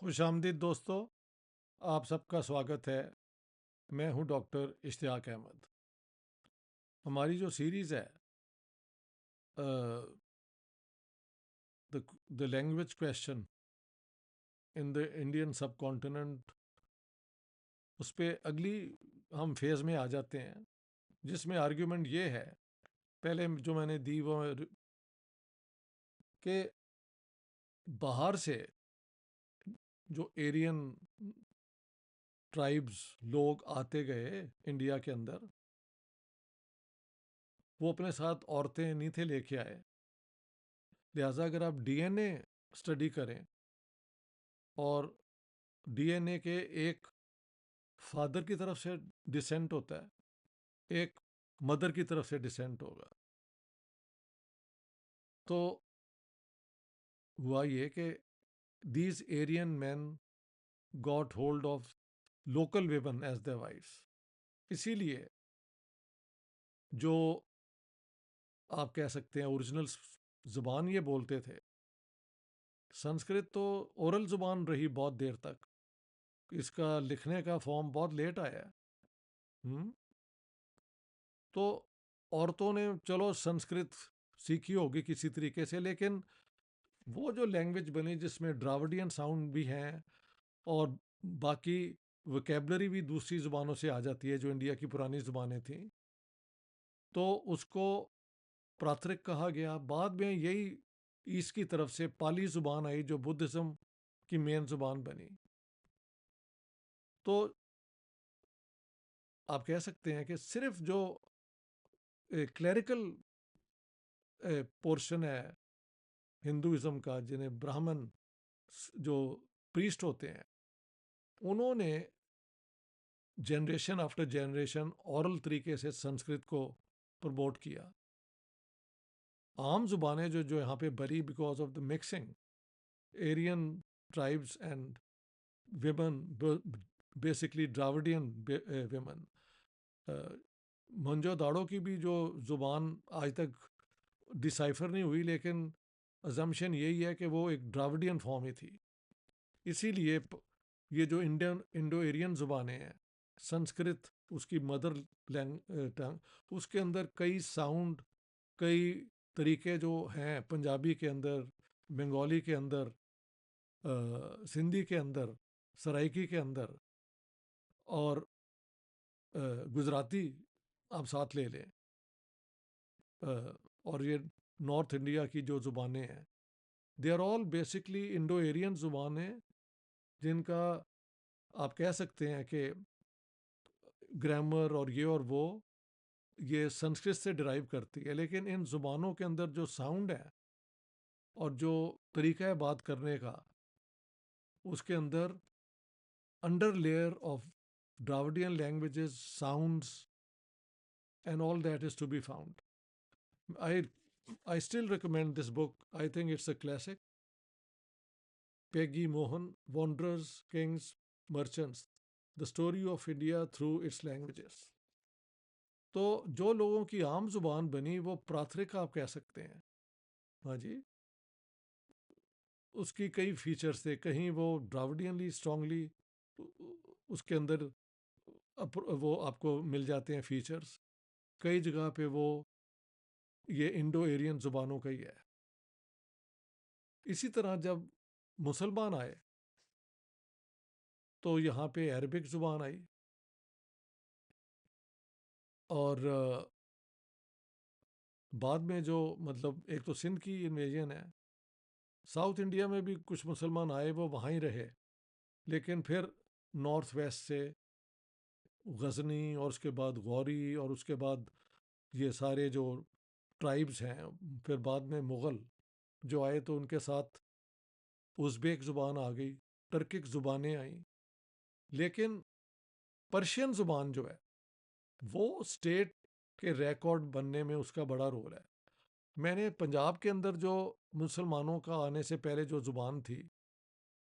खुशामदीद दोस्तों, आप सबका स्वागत है। मैं हूं डॉक्टर इश्तियाक अहमद। हमारी जो सीरीज़ है the language question in the Indian सब कॉन्टिनेंट, उस पे अगली हम फेज़ में आ जाते हैं, जिसमें आर्ग्यूमेंट ये है, पहले जो मैंने दी वो कि बाहर से जो एरियन ट्राइब्स लोग आते गए इंडिया के अंदर, वो अपने साथ औरतें नहीं थे लेके आए। लिहाजा अगर आप डीएनए स्टडी करें और डीएनए के एक फादर की तरफ से डिसेंट होता है, एक मदर की तरफ से डिसेंट होगा, तो हुआ ये कि these Aryan men got hold of local women as the wives. इसीलिए जो आप कह सकते हैं ओरिजिनल जुबान ये बोलते थे, संस्कृत तो ओरल जुबान रही बहुत देर तक, इसका लिखने का फॉर्म बहुत लेट आया है। तो औरतों ने चलो संस्कृत सीखी होगी किसी तरीके से, लेकिन वो जो लैंग्वेज बनी जिसमें ड्राविडियन साउंड भी हैं और बाकी वोकेबलरी भी दूसरी ज़ुबानों से आ जाती है जो इंडिया की पुरानी ज़ुबानें थीं, तो उसको प्राकृत कहा गया। बाद में यही ईस्ट की तरफ से पाली ज़ुबान आई जो बुद्धिज़्म की मेन ज़ुबान बनी। तो आप कह सकते हैं कि सिर्फ जो क्लरिकल पोर्शन है हिंदुइज्म का, जिन्हें ब्राह्मण जो प्रीस्ट होते हैं, उन्होंने जनरेशन आफ्टर जनरेशन औरल तरीके से संस्कृत को प्रमोट किया। आम जुबानें जो यहाँ पे bury because of the mixing Aryan tribes and women, basically Dravidian women. Mohenjo Daro की भी जो जुबान आज तक डिसाइफर नहीं हुई, लेकिन अजम्पशन यही है कि वो एक ड्राविडियन फॉर्म ही थी। इसीलिए ये जो इंडो एरियन ज़ुबानें हैं, संस्कृत उसकी मदर टंग, उसके अंदर कई साउंड, कई तरीके जो हैं, पंजाबी के अंदर, बंगाली के अंदर, सिंधी के अंदर, सराइकी के अंदर और गुजराती आप साथ ले लें, और ये नॉर्थ इंडिया की जो ज़ुबानें हैं, they are all basically Indo Aryan ज़ुबानें, जिनका आप कह सकते हैं कि ग्रामर और ये और वो ये संस्कृत से डिराइव करती है। लेकिन इन ज़ुबानों के अंदर जो साउंड है और जो तरीका है बात करने का, उसके अंदर under layer of Dravidian languages, sounds, and all that is to be found. I I still recommend this book. I think it's a classic. Peggy Mohan, Wanderers, Kings, Merchants, The Story of India Through Its Languages. तो जो लोगों की आम जुबान बनी वो प्राकृतिक आप कह सकते हैं। हाँ जी, उसकी कई फीचर्स थे। कहीं वो ड्राविडियनली स्ट्रांगली उसके अंदर वो आपको मिल जाते हैं फीचर्स, कई जगह पे वो ये इंडो एरियन ज़ुबानों का ही है। इसी तरह जब मुसलमान आए तो यहाँ पे अरबिक ज़ुबान आई, और बाद में जो मतलब एक तो सिंध की इन्वेजन है, साउथ इंडिया में भी कुछ मुसलमान आए, वो वहाँ ही रहे, लेकिन फिर नॉर्थ वेस्ट से गजनी और उसके बाद गौरी और उसके बाद ये सारे जो ट्राइब्स हैं, फिर बाद में मुग़ल जो आए तो उनके साथ उज़्बेक ज़ुबान आ गई, टर्किक ज़ुबानें आई। लेकिन पर्शियन ज़ुबान जो है वो स्टेट के रिकॉर्ड बनने में उसका बड़ा रोल है। मैंने पंजाब के अंदर जो मुसलमानों का आने से पहले जो ज़ुबान थी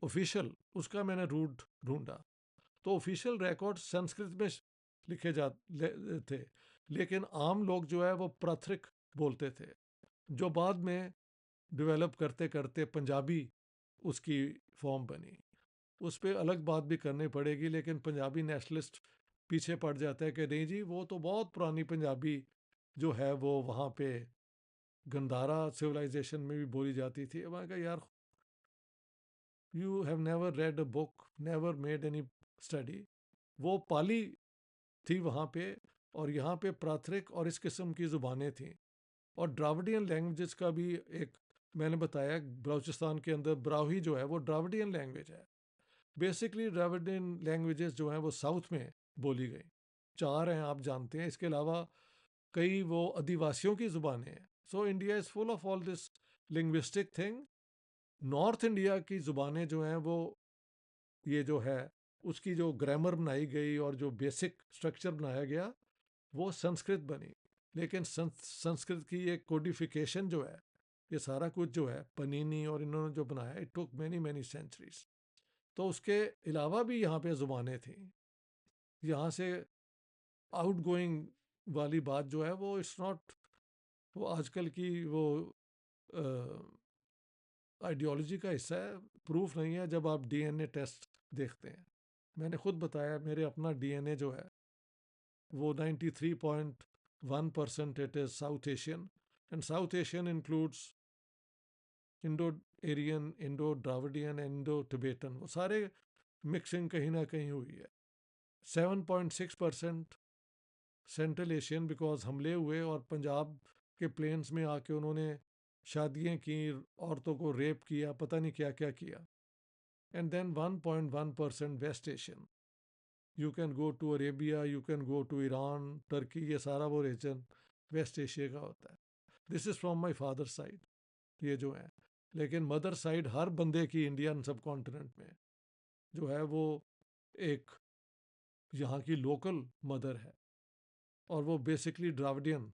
ऑफिशियल, उसका मैंने रूट ढूंढा, तो ऑफिशियल रिकॉर्ड संस्कृत में लिखे थे, लेकिन आम लोग जो है वो प्राकृत बोलते थे, जो बाद में डेवलप करते करते पंजाबी उसकी फॉर्म बनी। उस पर अलग बात भी करनी पड़ेगी, लेकिन पंजाबी नेशनलिस्ट पीछे पड़ जाता है कि नहीं जी वो तो बहुत पुरानी पंजाबी जो है वो वहाँ पे गंधारा सिविलाइजेशन में भी बोली जाती थी। मैं कहा यार you have never red a book, never made any study. वो पाली थी वहाँ पे, और यहाँ पे प्राकृतिक और इस किस्म की ज़ुबानें थीं। और द्राविडियन लैंग्वेजेस का भी एक, मैंने बताया बलूचिस्तान के अंदर ब्राहुई जो है वो द्राविडियन लैंग्वेज है। बेसिकली द्राविडियन लैंग्वेजेस जो हैं वो साउथ में बोली गई, 4 हैं आप जानते हैं, इसके अलावा कई वो आदिवासियों की ज़ुबानें हैं। So India is full of all this linguistic thing. North India की ज़ुबानें जो हैं वो, ये जो है उसकी जो ग्रामर बनाई गई और जो बेसिक स्ट्रक्चर बनाया गया वो संस्कृत बनी। लेकिन संस्कृत की एक कोडिफिकेशन जो है, ये सारा कुछ जो है पनीनी और इन्होंने जो बनाया, it took many many centuries. तो उसके अलावा भी यहाँ पे ज़ुबानें थी। यहाँ से आउट गोइंग वाली बात जो है वो इट्स नॉट, वो आजकल की वो आइडियोलॉजी का हिस्सा है, प्रूफ नहीं है। जब आप डीएनए टेस्ट देखते हैं, मैंने खुद बताया मेरे अपना डीएनए जो है वो 93.1% it is South Asian, and South Asian includes Indo Aryan, Indo Dravidian, Indo Tibetan, वो सारे मिक्सिंग कहीं ना कहीं हुई है। 7.6% सेंट्रल एशियन, बिकॉज हमले हुए और पंजाब के प्लेन्स में आके उन्होंने शादियाँ की, औरतों को रेप किया, पता नहीं क्या क्या किया। And then 1.1% West Asian, you can go to Arabia, you can go to Iran, Turkey, ये सारा वो रीजन वेस्ट एशिया का होता है। This is from my father side, ये जो है। लेकिन मदर साइड हर बंदे की इंडियन सब कॉन्टिनेंट में जो है वो एक यहाँ की लोकल मदर है, और वो बेसिकली द्राविडियन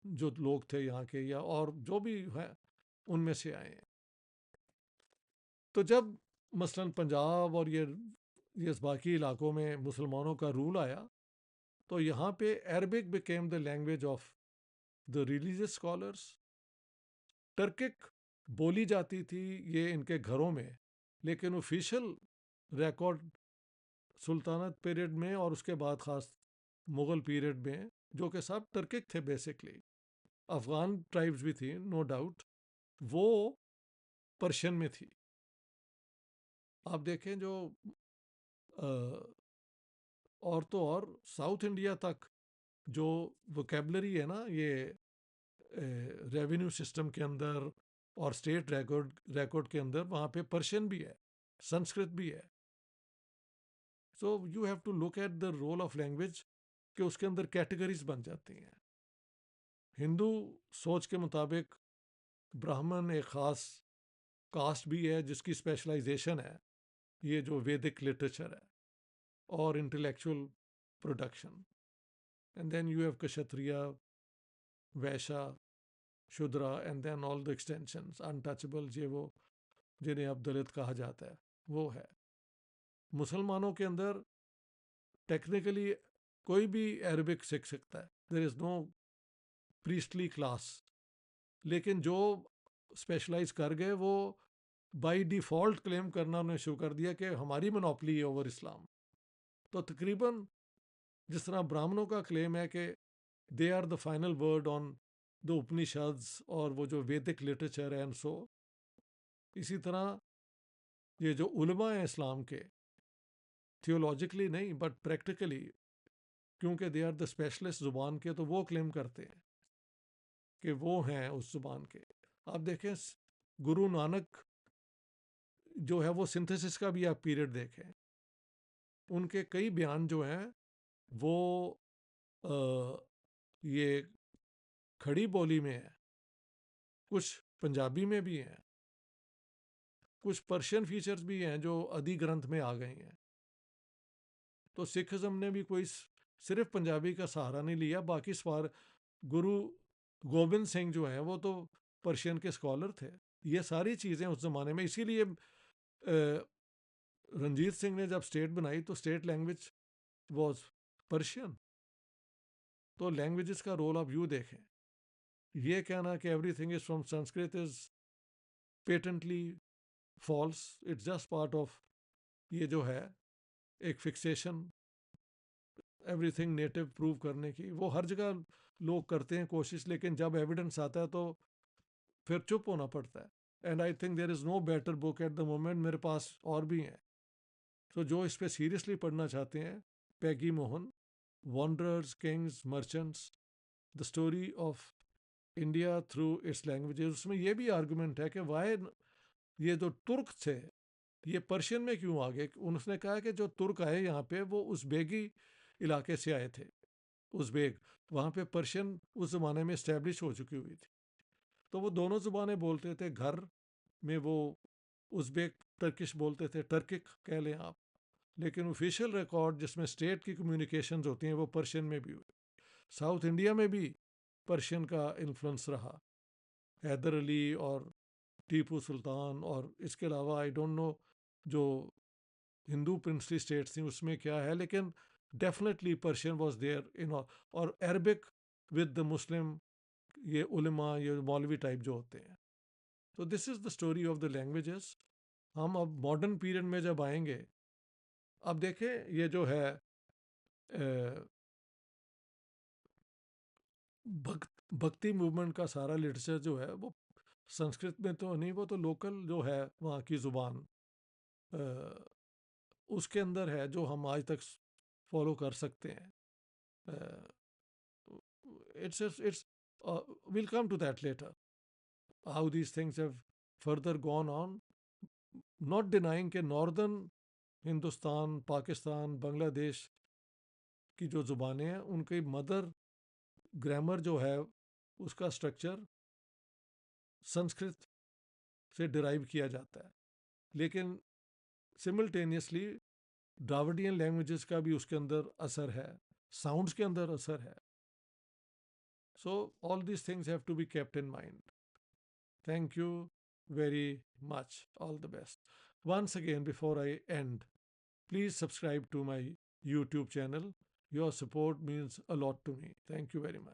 जो लोग थे यहाँ के, या और जो भी हैं उनमें से आए हैं। तो जब मसलन पंजाब और ये बाकी इलाकों में मुसलमानों का रूल आया, तो यहाँ पे Arabic became the language of the religious scholars. Turkic बोली जाती थी ये इनके घरों में, लेकिन ऑफिशियल रिकॉर्ड सुल्तानत पीरियड में और उसके बाद खास मुग़ल पीरियड में, जो कि सब टर्किक थे बेसिकली, अफ़गान ट्राइब्स भी थी नो डाउट, वो पर्शियन में थी। आप देखें जो और तो और साउथ इंडिया तक जो वोकेबलरी है ना, ये रेवेन्यू सिस्टम के अंदर और स्टेट रिकॉर्ड के अंदर, वहाँ पे पर्शियन भी है, संस्कृत भी है। So you have to look at the role of language कि उसके अंदर कैटेगरीज बन जाती हैं। हिंदू सोच के मुताबिक ब्राह्मण एक ख़ास कास्ट भी है जिसकी स्पेशलाइजेशन है ये जो वैदिक लिटरेचर है और intellectual production. And then you have Kshatriya, Vaishya, Shudra, and then all the extensions, untouchable, ये वो जिन्हें अब दलित कहा जाता है, वो है। मुसलमानों के अंदर टेक्निकली कोई भी अरबिक सीख सकता है, there is no priestly class. लेकिन जो स्पेशलाइज कर गए वो बाय डिफ़ॉल्ट क्लेम करना उन्होंने शुरू कर दिया कि हमारी मोनोपली है ओवर इस्लाम। तो तकरीबन जिस तरह ब्राह्मणों का क्लेम है कि they are the final word on the Upanishads और वो जो वैदिक लिटरेचर है, एंड सो इसी तरह ये जो उलमा हैं इस्लाम के, थियोलॉजिकली नहीं बट प्रैक्टिकली, क्योंकि दे आर द स्पेशलिस्ट ज़ुबान के, तो वो क्लेम करते हैं कि वो हैं उस ज़ुबान के। आप देखें गुरु नानक जो है वो सिंथेसिस का भी आप पीरियड देखें, उनके कई बयान जो हैं वो अ, ये खड़ी बोली में है, कुछ पंजाबी में भी हैं, कुछ पर्शियन फीचर्स भी हैं जो आदि ग्रंथ में आ गए हैं। तो सिखिज्म ने भी कोई सिर्फ पंजाबी का सहारा नहीं लिया, बाकी सवार गुरु गोबिंद सिंह जो हैं वो तो पर्शियन के स्कॉलर थे। ये सारी चीज़ें उस ज़माने में, इसीलिए रंजीत सिंह ने जब स्टेट बनाई तो स्टेट लैंग्वेज वॉज पर्शियन। तो लैंग्वेजेस का रोल आप यू देखें, ये कहना कि everything is from Sanskrit is patently false. It's just part of ये जो है एक फिक्सेशन एवरीथिंग नेटिव प्रूव करने की, वो हर जगह लोग करते हैं कोशिश, लेकिन जब एविडेंस आता है तो फिर चुप होना पड़ता है। And I think there is no better book at the moment, मेरे पास और भी हैं। तो जो इस पर सीरियसली पढ़ना चाहते हैं, Peggy Mohan, wanderers kings merchants, the story of India through its languages, उसमें ये भी आर्गुमेंट है कि वाई ये जो तुर्क थे ये पर्शियन में क्यों आ गए। उन्होंने कहा कि जो तुर्क आए यहाँ पे वो उज़्बेकी इलाके से आए थे। उज़्बेक, वहाँ पे पर्शियन उस ज़माने में इस्टेब्लिश हो चुकी हुई थी, तो वो दोनों ज़ुबानें बोलते थे। घर में वो उज़्बेक टर्किश बोलते थे, टर्किक कह लें आप, लेकिन ऑफिशियल रिकॉर्ड जिसमें स्टेट की कम्युनिकेशंस होती हैं वो पर्शियन में भी हुई। साउथ इंडिया में भी पर्शियन का इन्फ्लुएंस रहा, हैदर अली और टीपू सुल्तान, और इसके अलावा आई डोंट नो जो हिंदू प्रिंसली स्टेट्स थी उसमें क्या है, लेकिन definitely Persian was there in, और अरबिक विद द मुस्लिम, ये उलमा, ये मौलवी टाइप जो होते हैं। तो this is the story of the languages. हम अब मॉडर्न पीरियड में जब आएंगे, अब देखें ये जो है भक्ति मूवमेंट का सारा लिटरेचर जो है वो संस्कृत में तो नहीं, वो तो लोकल जो है वहाँ की ज़ुबान उसके अंदर है जो हम आज तक फॉलो कर सकते हैं। It's we'll come to that later, how these things have further gone on, not denying कि नॉर्दर्न हिंदुस्तान, पाकिस्तान, बांग्लादेश की जो ज़ुबानें हैं उनकी मदर ग्रामर जो है उसका स्ट्रक्चर संस्कृत से डिराइव किया जाता है, लेकिन सिमल्टेनियसली द्राविडियन लैंग्वेजेस का भी उसके अंदर असर है, साउंड्स के अंदर असर है। So all these things have to be kept in mind. Thank you very much. All the best. Once again, before I end, please subscribe to my YouTube channel. Your support means a lot to me. Thank you very much.